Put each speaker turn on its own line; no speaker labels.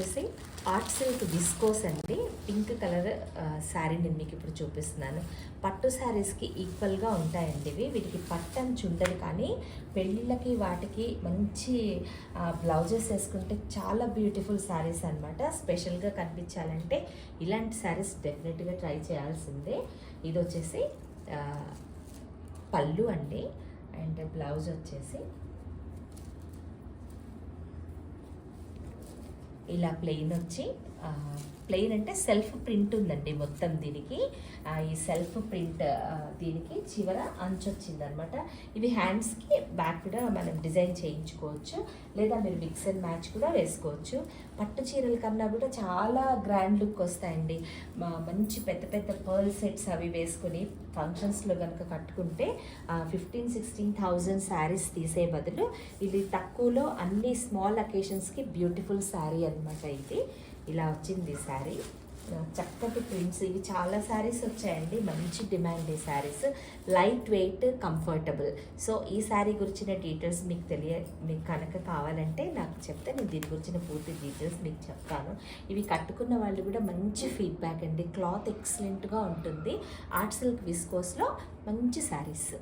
వచ్చేసి art silk viscose అండి. Pink colour sari నేను మీకు ఇప్పుడు చూపిస్తున్నాను. పట్టు శారీస్కి ఈక్వల్గా ఉంటాయండి ఇవి. వీటికి పట్టంచు ఉండదు, కానీ పెళ్ళిళ్ళకి వాటికి మంచి బ్లౌజెస్ వేసుకుంటే చాలా బ్యూటిఫుల్ శారీస్ అనమాట. స్పెషల్గా కనిపించాలంటే ఇలాంటి శారీస్ డెఫినెట్గా ట్రై చేయాల్సిందే. ఇది వచ్చేసి పళ్ళు అండి. అండ్ బ్లౌజ్ వచ్చేసి ఇలా ప్లెయిన్ వచ్చి, ప్లెయిన్ అంటే సెల్ఫ్ ప్రింట్ ఉందండి మొత్తం దీనికి. ఈ సెల్ఫ్ ప్రింట్ దీనికి చివర అంచు వచ్చింది అనమాట. ఇవి హ్యాండ్స్కి బ్యాక్ కూడా మనం డిజైన్ చేయించుకోవచ్చు, లేదా మీరు మిక్స్ అండ్ మ్యాచ్ కూడా వేసుకోవచ్చు. పట్టు చీరల కన్నా కూడా చాలా గ్రాండ్ లుక్ వస్తాయండి. మంచి పెద్ద పెద్ద పర్ల్ సెట్స్ అవి వేసుకొని ఫంక్షన్స్లో కనుక కట్టుకుంటే 15,000-16,000 శారీస్ తీసే బదులు ఇది తక్కువలో అన్ని స్మాల్ అకేషన్స్కి బ్యూటిఫుల్ శారీ అనమాట. ఇది ఇలా వచ్చింది శారీ. చక్కటి ప్రింట్స్, ఇవి చాలా శారీస్ వచ్చాయండి. మంచి డిమాండ్ ఈ saris. Light weight, comfortable. So ఈ శారీ గురించిన డీటెయిల్స్ మీకు కనుక కావాలంటే నాకు చెప్తే నేను దీని గురించిన పూర్తి డీటెయిల్స్ మీకు చెప్తాను. ఇవి కట్టుకున్న వాళ్ళు కూడా మంచి ఫీడ్బ్యాక్ అండి. క్లాత్ ఎక్సలెంట్గా ఉంటుంది. ఆర్ట్ సిల్క్ విస్కోస్లో మంచి శారీస్.